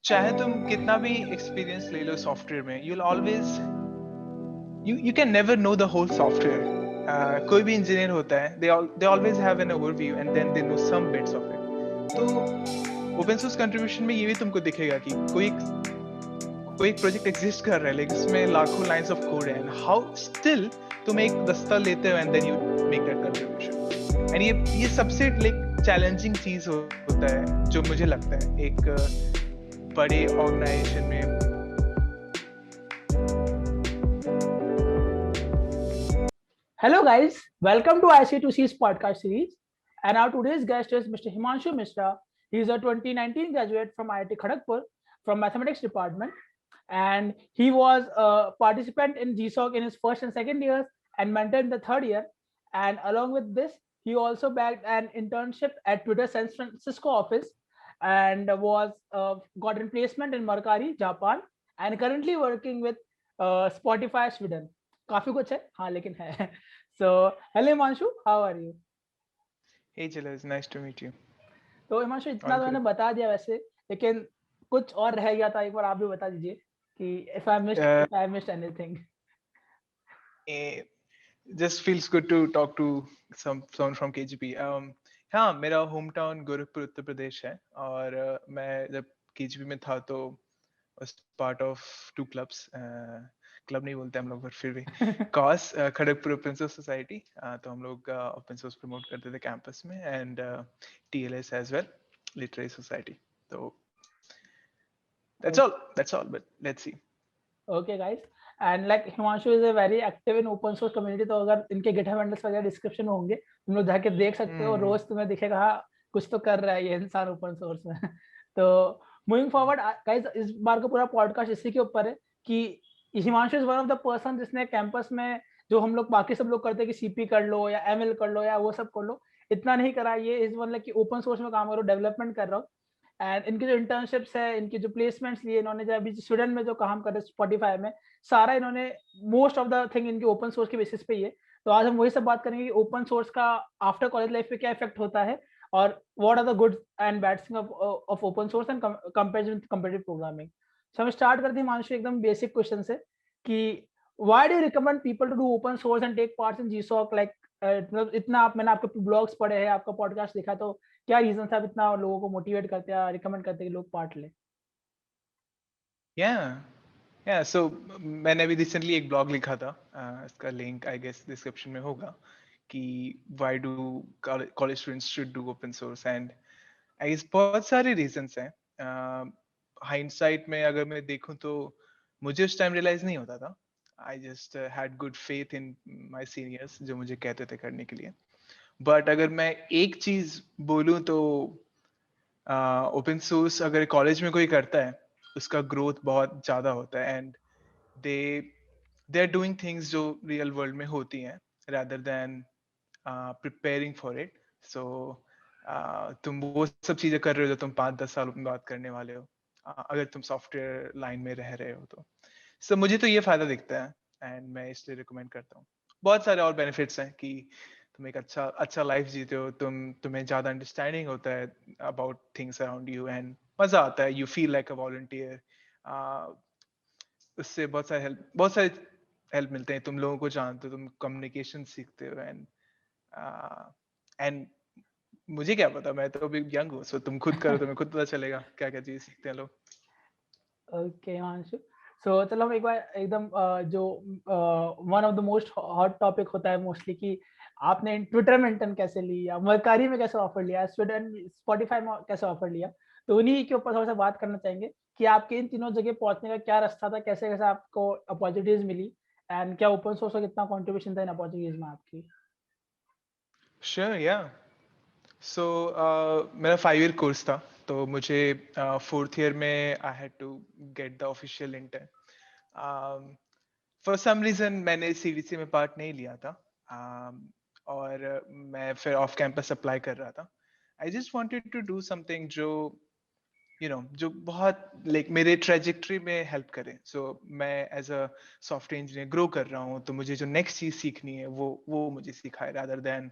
चाहे तुम कितना भी एक्सपीरियंस ले लो सॉफ्टवेयर में, you'll always you can never know the whole software. कोई भी इंजीनियर होता है, they always have an overview and then they know some bits of it. तो ओपन सोर्स कंट्रीब्यूशन में ये भी तुमको दिखेगा कि कोई एक प्रोजेक्ट एग्जिस्ट कर रहा है, लेकिन उसमें लाखों लाइंस ऑफ कोड है, एंड हाउ स्टिल तुम एक दस्ता लेते हो and then you make that contribution. And ये सबसे लाइक चैलेंजिंग चीज होता है जो मुझे लगता है एक बड़े ऑर्गेनाइजेशन में. Hello guys, welcome to IC2C's podcast series. And our today's guest is Mr. Himanshu Mishra. He is a 2019 graduate from IIT Kharagpur from Mathematics department. And he was a participant in GSOC in his first and second years and mentor in the third year. And along with this, he also bagged an internship at Twitter San Francisco office and was got a placement in Mercari, Japan, and currently working with Spotify Sweden. काफी कुछ है हाँ लेकिन है. So hello Himanshu, how are you? Hey Jalal, nice to meet you. तो हिमांशु इतना तो मैंने बता दिया वैसे, लेकिन कुछ और रह गया था, एक बार आप भी बता दीजिए कि if I missed anything. Just feels good to talk to someone from KGP. हाँ, मेरा होम टाउन गोरखपुर उत्तर प्रदेश है, और मैं जब KGP में था तो was part of two clubs. Club नहीं बोलते हम लोग, पर फिर भी cos Kharagpur open source society. तो हम लोग ओपन सोर्स प्रमोट करते थे कैंपस में, and TLS as well, literary society. तो that's all, but let's see. Okay guys, and like Himanshu is a very active in open source community, तो अगर इनके GitHub handles वगैरह डिस्क्रिप्शन में होंगे, तुम लोग जाके देख सकते हो. रोज तुम्हें दिखेगा हाँ कुछ तो कर रहा है ये इंसान ओपन सोर्स में. तो मूविंग फॉरवर्ड गाइस, इस बार का पूरा पॉडकास्ट इसी के ऊपर है कि Himanshu is one of the person जिसने कैंपस में जो हम लोग बाकी सब लोग करते हैं कि CP कर लो या ML कर लो या वो सब कर लो, इतना नहीं करा. ये इस मतलब कि ओपन सोर्स में काम करो, डेवलपमेंट कर रहा हूँ. एंड इनकी जो इंटर्नशिप्स है, इनकी जो प्लेसमेंट्स लिए इन्होंने, जो अभी स्टूडेंट में जो काम कर रहे हैं स्पॉटिफाई में, सारा इन्होंने मोस्ट ऑफ द थिंग इनकी ओपन सोर्स के बेसिस पे ही है. तो आज हम वही सब बात करेंगे कि ओपन सोर्स का आफ्टर कॉलेज लाइफ पे क्या इफेक्ट होता है और what are the good and bad thing of open source and compared with competitive programming. So हम स्टार्ट करते हैं हिमांशु एकदम बेसिक क्वेश्चन से कि why do you recommend people to do open source and take parts in GSOC? Like इतना मैंने आपके blogs पढ़े हैं, आपका पॉडकास्ट देखा, तो क्या रीजन था आप इतना लोगों को मोटिवेट करते हैं, रिकमेंड करते हैं कि लोग पार्ट लें? सो मैंने अभी रिसेंटली एक ब्लॉग लिखा था, इसका लिंक आई गेस डिस्क्रिप्शन में होगा, कि why do college students should do open source. And I guess बहुत सारे रीजंस हैं. हाइंडसाइट में अगर मैं देखूं तो मुझे उस टाइम रियलाइज नहीं होता था. I just had good faith in my seniors जो मुझे कहते थे करने के लिए. बट अगर मैं एक चीज बोलूं तो ओपन सोर्स अगर कॉलेज में कोई करता है उसका ग्रोथ बहुत ज्यादा होता है, and they they are doing things जो रियल वर्ल्ड में होती हैं rather than preparing for it. So तुम वो सब चीजें कर रहे हो जो तुम 5-10 साल में बात करने वाले हो, अगर तुम सॉफ्टवेयर लाइन में रह रहे हो तो. सो मुझे तो ये फायदा दिखता है, एंड मैं इसलिए रिकमेंड करता हूँ. बहुत सारे और बेनिफिट्स हैं कि तुम एक अच्छा लाइफ जीते हो, तुम्हें ज्यादा अंडरस्टैंडिंग होता है about things around you, and मजा आता है. You feel like a volunteer. उससे बहुत सारे हेल्प मिलते हैं. तुम लोगों को जानते हो, तुम कम्युनिकेशन सीखते हो, एंड मुझे क्या पता, मैं तो अभी यंग हूँ. सो तुम खुद करो, तुम्हें खुद पता चलेगा क्या क्या चीज सीखते हैं लोग. ओके हिमांशु, सो चलो हम एक बार एकदम जो one of the most hot topic होता है मोस्टली कि आपने ट्विटर में इंटर्न कैसे लिया, मरकारी में कैसे ऑफर लिया, स्पॉटिफाई में कैसे ऑफर लिया, तो उन्हीं के ऊपर थोड़ा सा बात करना चाहेंगे कि आपके इन तीनों जगह पहुंचने का क्या रास्ता था, कैसे कैसे आपको अपॉर्चुनिटीज मिली, एंड क्या ओपन सोर्स का कितना कंट्रीब्यूशन था इन अपॉर्चुनिटीज में आपकी? श्योर, या. सो मेरा 5 ईयर कोर्स था, तो मुझे 4th ईयर में I had to get the official intern. For some reason मैंने CDC में पार्ट नहीं लिया था, और मैं फिर ऑफ कैंपस अप्लाई कर रहा था. I just wanted to do something जो जो बहुत लाइक मेरे ट्रेजेक्टरी में हेल्प करे. सो मैं as a software engineer grow कर रहा हूँ, तो मुझे जो नेक्स्ट चीज सीखनी है वो मुझे सिखाए, रादर देन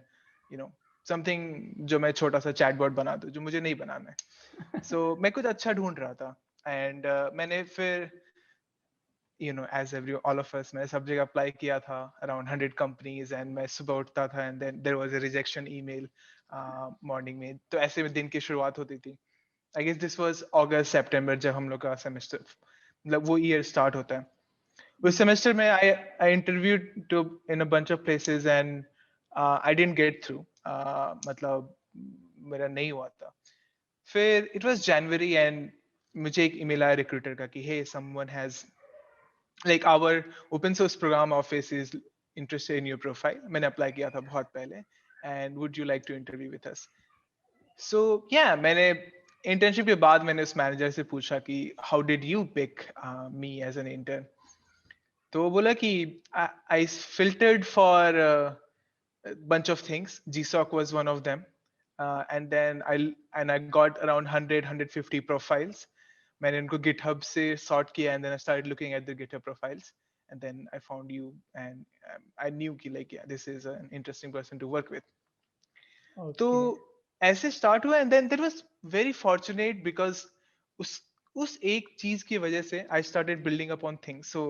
समथिंग जो मैं छोटा सा चैटबॉट बना दूं जो मुझे नहीं बनाना है. सो मैं कुछ अच्छा ढूंढ रहा था. एंड मैंने फिर as all of us, मैंने सब जगह अप्लाई किया था, around 100 companies, and मैं सुबह उठता था and then there was a rejection email morning में. तो ऐसे में दिन की शुरुआत होती थी. I guess this was August September जब हम लोग का सेमेस्टर, मतलब वो ईयर स्टार्ट होता है. उस सेमेस्टर में I interviewed to in a bunch of places and I didn't get through. मतलब मेरा नहीं हुआ था. फिर it was January and मुझे एक email आया recruiter का कि hey, someone has like our open source program office is interested in your profile. मैंने apply किया था बहुत पहले, and would you like to interview with us? So yeah, मैंने internship के बाद मैंने उस manager से पूछा कि how did you pick me as an intern? तो वो बोला कि I filtered for a bunch of things. GSOC was one of them. And then I got around 150 profiles. मैंने उनको GitHub से sort किया, and then I started looking at the GitHub profiles, and then I found you, and I knew कि like yeah, this is an interesting person to work with. तो ऐसे start हुआ, and then that was very fortunate because उस एक चीज की वजह से I started building upon things. So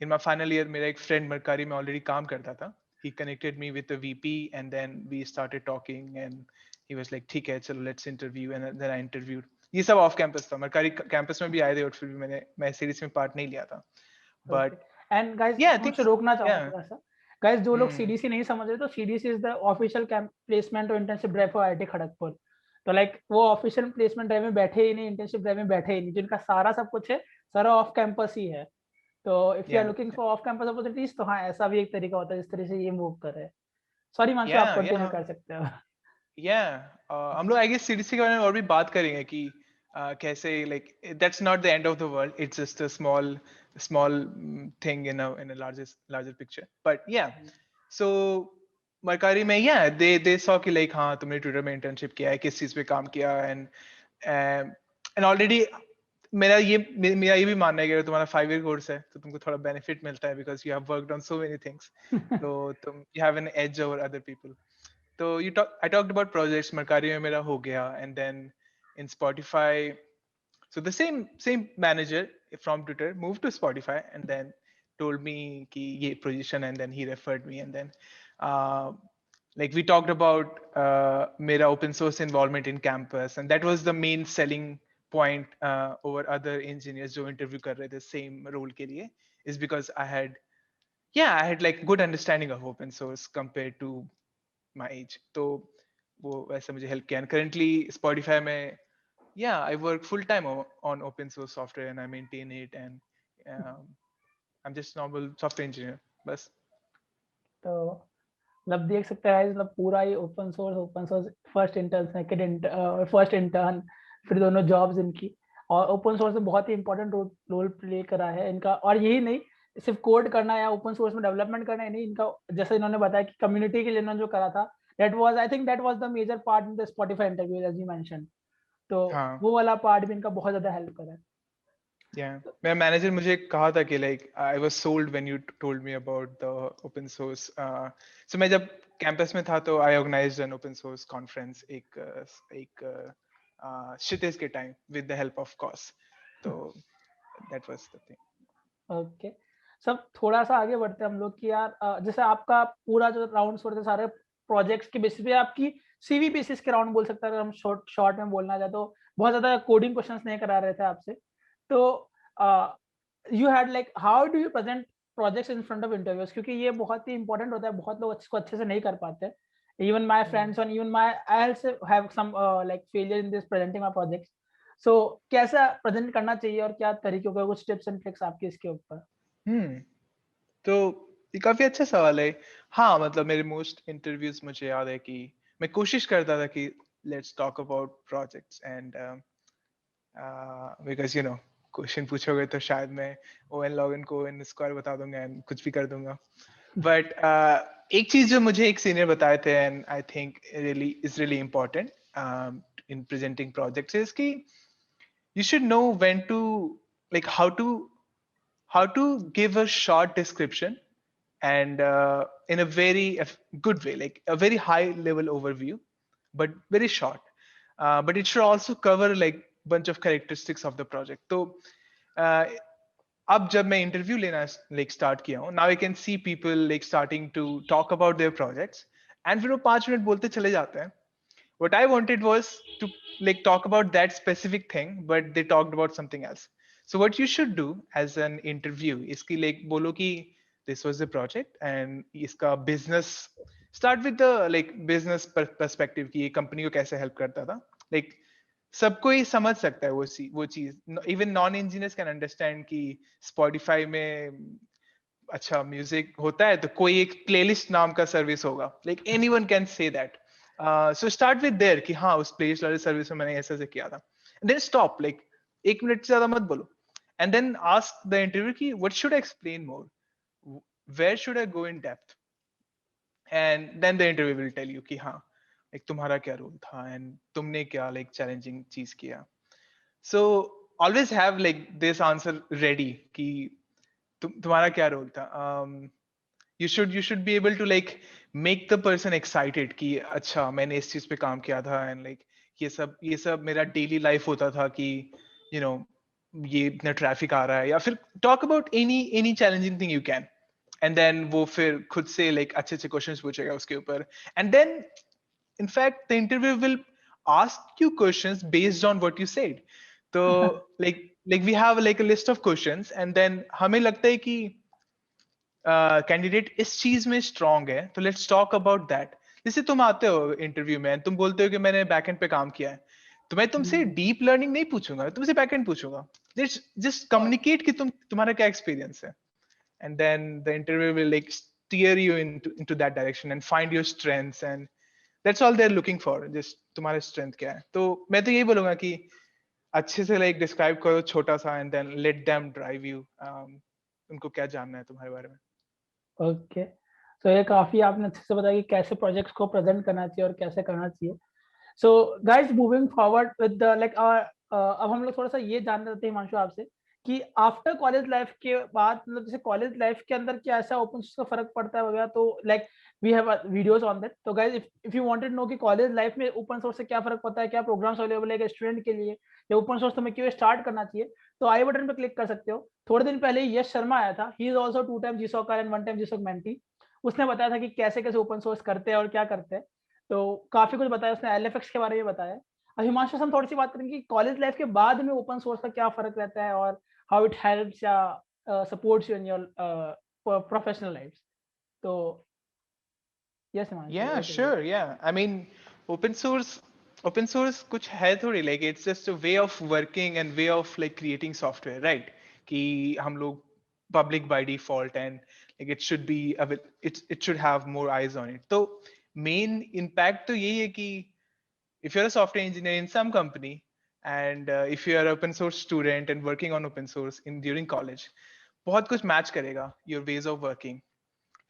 in my final year, मेरा एक friend मरकारी में already काम करता था. He connected me with the VP, and then we started talking, and he was like ठीक है चलो let's interview, and then I interviewed. ये सब ऑफ कैंपस था, मरकारी कैंपस में भी आए थे, और फिर भी मैं सीरीज में पार्ट नहीं लिया था. But and guys yeah, I मैं think रोकना चाहूंगा yeah. थोड़ा सा. गाइस जो लोग Hmm. सीडीसी नहीं समझ रहे, तो CDC is the official placement और internship drive for IIT Kharagpur. तो लाइक वो ऑफिशियल प्लेसमेंट ड्राइव में बैठे ही नहीं, इंटर्नशिप ड्राइव में बैठे ही नहीं, जिनका सारा सब कुछ है सारा ऑफ कैंपस ही है. तो if you are Yeah, looking for off campus opportunities, तो हाँ ऐसा भी एक तरीका होता है जिस तरह से ये मूव कर रहे हैं. सॉरी मानसू, आप yeah, कंटिन्यू yeah. कर सकते हो. हम लोग आई गेस सीडीसी के बारे में और भी बात करेंगे कि कैसे like that's not the end of the world, it's just a small thing in a larger picture. But या सो मरकारी में या दे सॉ कि लाइक हाँ तुमने ट्विटर में इंटर्नशिप किया है, किस चीज पे काम किया, एंड ऑलरेडी मेरा ये भी मानना है कि अगर तुम्हारा 5 year कोर्स है तो तुमको थोड़ा बेनिफिट मिलता है because you have worked on so many things. तो तुम you have an edge over other people. So I talked about projects. Mercari में मेरा हो गया, and then in Spotify, so the same manager from Twitter moved to Spotify, and then told me कि ये position, and then he referred me, and then like we talked about मेरा open source involvement in campus, and that was the main selling point over other engineers जो interview कर रहे थे same role के लिए, is because I had like good understanding of open source compared to my age. तो वो वैसे मुझे हेल्प किया. Currently Spotify में I work full time on open source software, and I maintain it, and I'm just normal software engineer बस. तो मतलब देख सकते हैं मतलब पूरा ही open source first intern, second first intern, फिर दोनों जॉब्स इनकी, और ओपन सोर्स में बहुत ही इंपॉर्टेंट रोल प्ले करा है इनका. और यही नहीं, सिर्फ कोड करना या ओपन सोर्स में डेवलपमेंट करना ही नहीं, इनका जैसे इन्होंने बताया कि कम्युनिटी के लिए इन्होंने जो करा था, I think that was the major part in the Spotify interview as you mention. तो हाँ वो वाला पार्ट भी इनका बहुत ज्यादा हेल्प करा है. मेरा मैनेजर मुझे कहा था कि like I was sold when you told me about the open source. So मैं जब कैंपस में था तो I organized an open source conference एक क्षितिज के time with the help of COS. तो that was the thing. Okay, सब थोड़ा सा आगे बढ़ते हैं हम लोग कि यार जैसे आपका पूरा जो राउंड्स होते सारे प्रोजेक्ट्स के बेसिस पे, आपकी सीवी बेसिस के राउंड बोल सकते हैं अगर हम शॉर्ट में बोलना चाहे तो. बहुत ज्यादा कोडिंग क्वेश्चंस नहीं करा रहे थे आपसे. तो you had like how do you present projects in front of interviews, क्योंकि ये बहुत ही इंपॉर्टेंट होता है, बहुत लोग इसको अच्छे से नहीं कर पाते. इवन माय फ्रेंड्स और even my I also have some like failure in this presenting my projects. So कैसा प्रेजेंट करना चाहिए और क्या तरीके के कुछ टिप्स एंड ट्रिक्स आपके इसके ऊपर? तो ये काफी अच्छा सवाल है. हाँ मतलब मेरे मोस्ट इंटरव्यूज मुझे याद है कि मैं कोशिश करता था कि let's talk about projects, and because question पूछोगे तो शायद मैं ओएन लॉगिन को इन स्क्वायर बता दूंगा एंड कुछ भी कर दूंगा. बट एक चीज जो मुझे एक सीनियर बताए थे, and I think really important in presenting projects, is कि you should know when to like how to give a short description, and in a very good way, like a very high level overview, but very short. But it should also cover like bunch of characteristics of the project. तो अब जब मैं interview लेना like start किया हूँ, now I can see people like starting to talk about their projects, and फिर वो 5 minute बोलते चले जाते हैं. What I wanted was to like talk about that specific thing, but they talked about something else. So what you should do as an interview is कि like बोलो कि this was the project and इसका business, start with the like business perspective कि ये company को कैसे help करता था. Like सबको ही समझ सकता है वो चीज. Even non engineers can understand कि स्पॉटिफाई में अच्छा म्यूजिक होता है तो कोई एक प्लेलिस्ट नाम का सर्विस होगा. Like anyone can say that. So start with their कि हाँ उस प्लेलिस्ट वाले सर्विस में मैंने ऐसे ऐसे किया था. देन स्टॉप, लाइक 1 मिनट से ज्यादा मत बोलो. And then ask the interview कि what should I explain more, where should I go in depth, and then the interview will tell you कि हाँ एक तुम्हारा क्या रोल था एंड तुमने क्या लाइक चैलेंजिंग चीज किया. So always have like this answer ready कि तुम्हारा क्या रोल था. you should be able to like make the person excited कि अच्छा मैंने इस चीज पे काम किया था and like ये सब मेरा डेली लाइफ होता था कि you know ये इतना ट्रैफिक आ रहा है, या फिर talk about any challenging thing you can. And then वो फिर खुद से like अच्छे अच्छे questions पूछेगा उसके ऊपर. And then in fact the interview will ask you questions based on what you said. तो like we have like a list of questions and then हमें लगता है कि कैंडिडेट इस चीज में स्ट्रांग है तो लेट्स टॉक अबाउट दैट. जैसे तुम आते हो इंटरव्यू में तुम बोलते हो कि मैंने बैकएंड पे काम किया है, तो मैं तुमसे डीप लर्निंग नहीं पूछूंगा, तुमसे बैकएंड पूछूंगा. लेट्स जस्ट कम्युनिकेट कि तुम्हारा क्या एक्सपीरियंस है. And then the interview will like steer you into that direction and find your strengths, and that's all they're looking for, just तुम्हारे strength क्या है. तो मैं तो यही बोलूंगा कि अच्छे से like describe करो छोटा सा and then let them drive you. उनको क्या जानना है तुम्हारे बारे में. ओके, तो ये काफी आपने अच्छे से बताया कि कैसे प्रोजेक्ट्स को प्रेजेंट करना चाहिए और कैसे करना चाहिए. So guys moving forward with the like अब हम लोग थोड़ा सा ये जानना चाहते हैं हिमांशु आपसे कि आफ्टर कॉलेज लाइफ के बाद मतलब जैसे कॉलेज लाइफ के अंदर क्या ऐसा ओपन सोर्स का फर्क पड़ता है वगैरह, तो like we have videos on that. तो guys if you wanted know कि कॉलेज लाइफ में ओपन सोर्स से क्या फर्क पड़ता है, क्या प्रोग्राम्स अवेलेबल है स्टूडेंट के लिए, या ओपन सोर्स तुम्हें क्यों स्टार्ट करना चाहिए, तो आई बटन पे क्लिक कर सकते हो. थोड़े दिन पहले यश शर्मा आया था, he is also 2 time GSoC and 1 time GSoC mentee. उसने बताया था कि कैसे कैसे ओपन सोर्स करते हैं और क्या करते हैं, तो काफी कुछ बताया उसने. एलएफएक्स के बारे में बताया. अब हिमांशु से हम थोड़ी सी बात करेंगे कि कॉलेज लाइफ के बाद में ओपन सोर्स का क्या फर्क रहता है और हाउ इट हेल्प्स या supports you in your professional life. तो yes Himanshu. Yeah, sure. Yeah. I mean, open source कुछ है थोड़ी, like it's just a way of working and way of like creating software, right? कि हम लोग public by default and like it should have more eyes on it. तो main impact तो यही है कि if you're a software engineer in some company and if you are an open source student and working on open source during college, बहुत कुछ match करेगा your ways of working.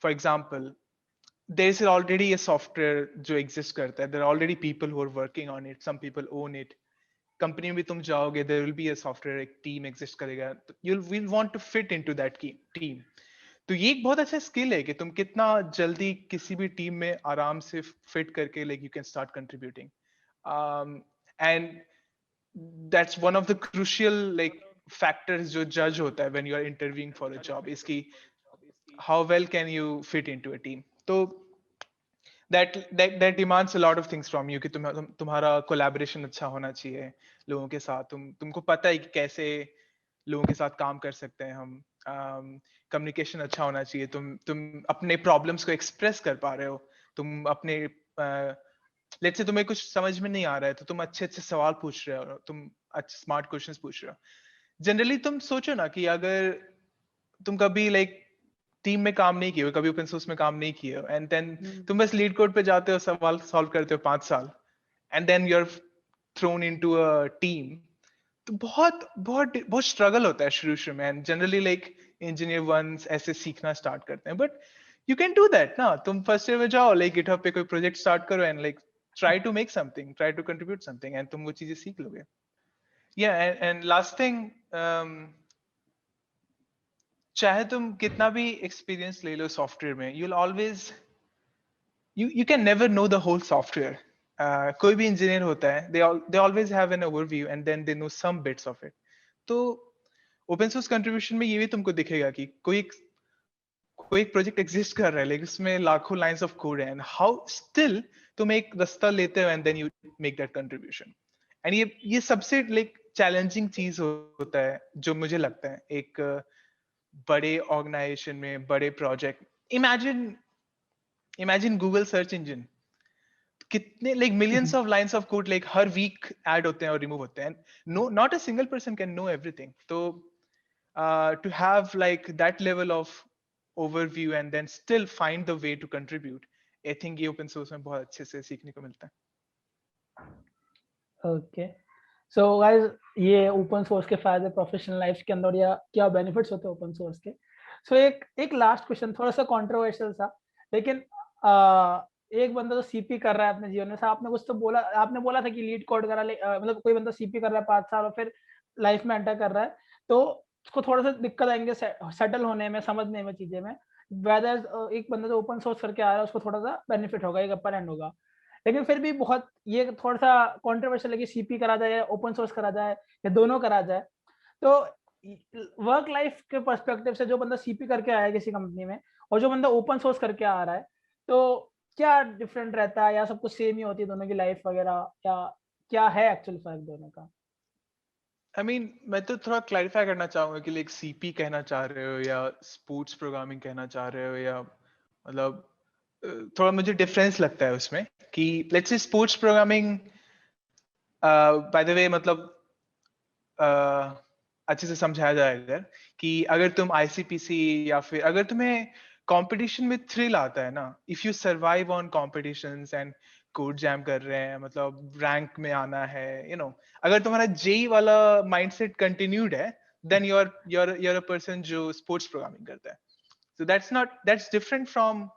For example, there is already a software जो exist करता है. There are already people who are working on it. Some people own it. Company में भी तुम जाओगे, there will be a software एक team exist करेगा. You will want to fit into that team. तो ये एक बहुत अच्छा स्किल है कि तुम कितना जल्दी किसी भी टीम में आराम से फिट करके like you can start contributing. And that's one of the crucial like factors जो judge होता है when you are interviewing for a job is कि how well can you fit into a team. तो that demands a lot of things from you कि तुम्हारा collaboration अच्छा होना चाहिए लोगों के साथ. तुमको पता है कि कैसे लोगों के साथ काम कर सकते हैं हम. कम्युनिकेशन अच्छा होना चाहिए. तुम अपने प्रॉब्लम्स को एक्सप्रेस कर पा रहे हो. तुम अपने लेट्स से तुम्हें कुछ समझ में नहीं आ रहा है तो तुम अच्छे अच्छे सवाल पूछ रहे हो, तुम अच्छे स्मार्ट क्वेश्चंस पूछ रहे हो. जनरली तुम सोचो ना कि अगर तुम कभी लाइक टीम में काम नहीं किए हो, कभी ओपन सोर्स में काम नहीं किए हो, एंड देन तुम बस लीड कोड पे जाते हो, सवाल सॉल्व करते हो 5 साल, and then you are thrown into a team. तो बहुत बहुत बहुत स्ट्रगल होता है शुरू में. And generally like engineer once ऐसे सीखना स्टार्ट करते हैं. But you can do that ना. तुम फर्स्ट ईयर में जाओ, लाइक गिटहब पे कोई प्रोजेक्ट स्टार्ट करो and like try to make something, try to contribute something, and तुम वो चीजें सीख लोगे. या एंड लास्ट थिंग, चाहे तुम कितना भी एक्सपीरियंस ले लो सॉफ्टवेयर में, you'll always you can never know the whole software. कोई भी इंजीनियर होता है, they always have an overview and then they know some bits of it. तो ओपन सोर्स कंट्रीब्यूशन में ये भी तुमको दिखेगा कि कोई एक प्रोजेक्ट एग्जिस्ट कर रहा है, लेकिन उसमें लाखों लाइंस ऑफ कोड है, एंड हाउ स्टिल तुम एक रास्ता लेते हो and then you make that contribution. And ये सबसे लाइक चैलेंजिंग चीज होता है जो मुझे लगता है एक बड़े ऑर्गेनाइजेशन में, बड़े project. Imagine Google search engine, कितने like millions of lines of code like हर वीक ऐड होते हैं और रिमूव होते हैं. No, not a single person can know everything. तो to have like that level of overview and then still find the way to contribute, I think ये open source में बहुत अच्छे से सीखने को मिलता है. ओके, सो गाइस ये ओपन सोर्स के फायदे प्रोफेशनल लाइफ के अंदर या क्या बेनिफिट्स होते हैं ओपन सोर्स के. सो एक लास्ट क्वेश्चन, थोड़ा सा कंट्रोवर्शियल सा, लेकिन एक बंदा तो सीपी कर रहा है अपने जीवन में, आपने कुछ तो बोला, आपने बोला था कि लीड कोड करा मतलब कोई बंदा सीपी कर रहा है 5 साल और फिर लाइफ में एंटर कर रहा है, तो उसको थोड़ा सा दिक्कत आएंगे सेटल होने में, समझने में चीजें में. वेदर एक बंदा जो ओपन सोर्स करके आ रहा है उसको थोड़ा सा बेनिफिट होगा, एक अपर एंड होगा. लेकिन फिर भी बहुत ये थोड़ा सा कंट्रोवर्शियल है कि सीपी करा जाए या ओपन सोर्स करा जाए या दोनों करा जाए. तो वर्क लाइफ के पर्सपेक्टिव से जो बंदा सीपी करके आया है किसी कंपनी में और जो बंदा ओपन सोर्स करके आ रहा है, तो क्या डिफरेंट रहता है या सब कुछ सेम ही होती है दोनों की लाइफ वगैरह, या क्या है एक्चुअल फर्क दोनों का? I mean, मैं तो थोड़ा क्लैरिफाई करना चाहूंगा कि लाइक सीपी कहना चाह रहे हो या स्पोर्ट्स प्रोग्रामिंग कहना चाह रहे हो, या मतलब थोड़ा मुझे डिफरेंस लगता है उसमें कि let's say sports programming by the way मतलब अच्छे से समझाया जाए अगर, कि अगर तुम आईसीपीसी या फिर अगर तुम्हें कंपटीशन में थ्रिल आता है ना, if you survive on competitions and code jam कर रहे हैं, मतलब रैंक में आना है, अगर तुम्हारा जेई वाला माइंडसेट कंटिन्यूड है, देन you're a person जो स्पोर्ट्स प्रोग्रामिंग करता है. So that's different from,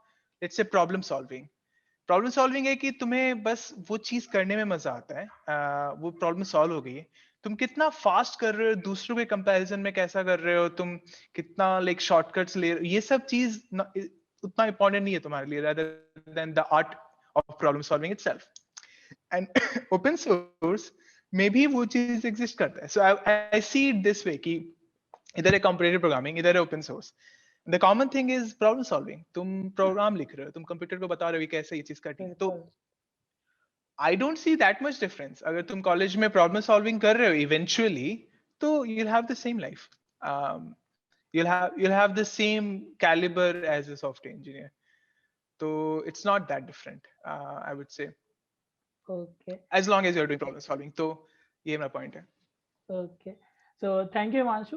let's say, problem solving है कि तुम्हें बस वो चीज करने में मजा आता है, वो प्रॉब्लम सॉल्व हो गई है, तुम कितना फास्ट कर रहे हो, दूसरों के कंपैरिजन में कैसा कर रहे हो, तुम कितना लाइक शॉर्टकट्स ले रहे हो, ये सब चीज उतना इंपॉर्टेंट नहीं है तुम्हारे लिए, rather than the art of problem solving itself. And open source में भी वो चीज एग्जिस्ट करता है. So I see it this way कि इधर है कॉम्पिटिटिव प्रोग्रामिंग, इधर है open source. The common thing is problem solving. तुम प्रोग्राम लिख रहे हो, तुम कंप्यूटर को बता रहे हो कैसे ये चीज करनी है. तो I don't see that much difference. अगर तुम कॉलेज में problem solving कर रहे हो eventually, तो you'll have the same life. You'll have the same caliber as a software engineer. So it's not that different, I would say. Okay. As long as you're doing problem solving. तो ये मेरा point है. Okay, so thank you Himanshu.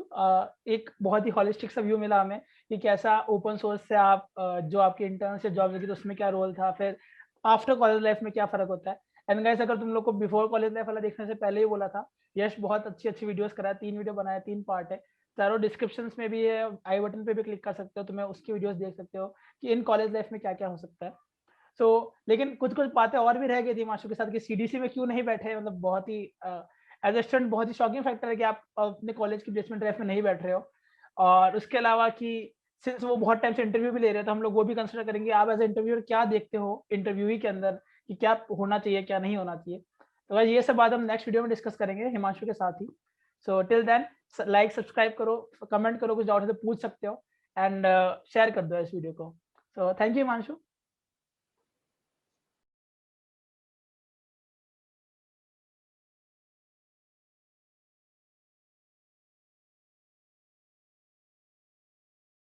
एक बहुत ही holistic सा view मिला हमें कि कैसा ओपन सोर्स से आप जो आपके इंटर्न से जॉब लगी तो उसमें क्या रोल था, फिर आफ्टर कॉलेज लाइफ में क्या फर्क होता है. एंड गाइस, अगर तुम लोग को बिफोर कॉलेज लाइफ वाला देखने से पहले ही बोला था, यश बहुत अच्छी अच्छी वीडियोस करा है, 3 वीडियो बनाया, 3 पार्ट है, चारों डिस्क्रिप्शन में भी है, आई बटन पे भी क्लिक कर सकते हो, तुम्हें उसकी वीडियोस देख सकते हो कि इन कॉलेज लाइफ में क्या क्या हो सकता है. सो लेकिन कुछ कुछ बातें और भी रह गई थी हिमांशु के साथ कि सीडीसी में क्यों नहीं बैठे, मतलब बहुत ही एज ए स्टूडेंट बहुत ही शॉकिंग फैक्टर है कि आप अपने कॉलेज की प्लेसमेंट ड्राइव में नहीं बैठ रहे हो. और उसके अलावा कि सिंस वो बहुत टाइम से इंटरव्यू भी ले रहे हैं, तो हम लोग वो भी कंसिडर करेंगे आप एज इंटरव्यूअर क्या देखते हो इंटरव्यू के अंदर कि क्या होना चाहिए क्या नहीं होना चाहिए. तो ये सब बात हम नेक्स्ट वीडियो में डिस्कस करेंगे हिमांशु के साथ ही. So till then like subscribe करो, कमेंट करो, कुछ डाउट है तो पूछ सकते हो, एंड शेयर कर दो इस वीडियो को. So thank you Himanshu.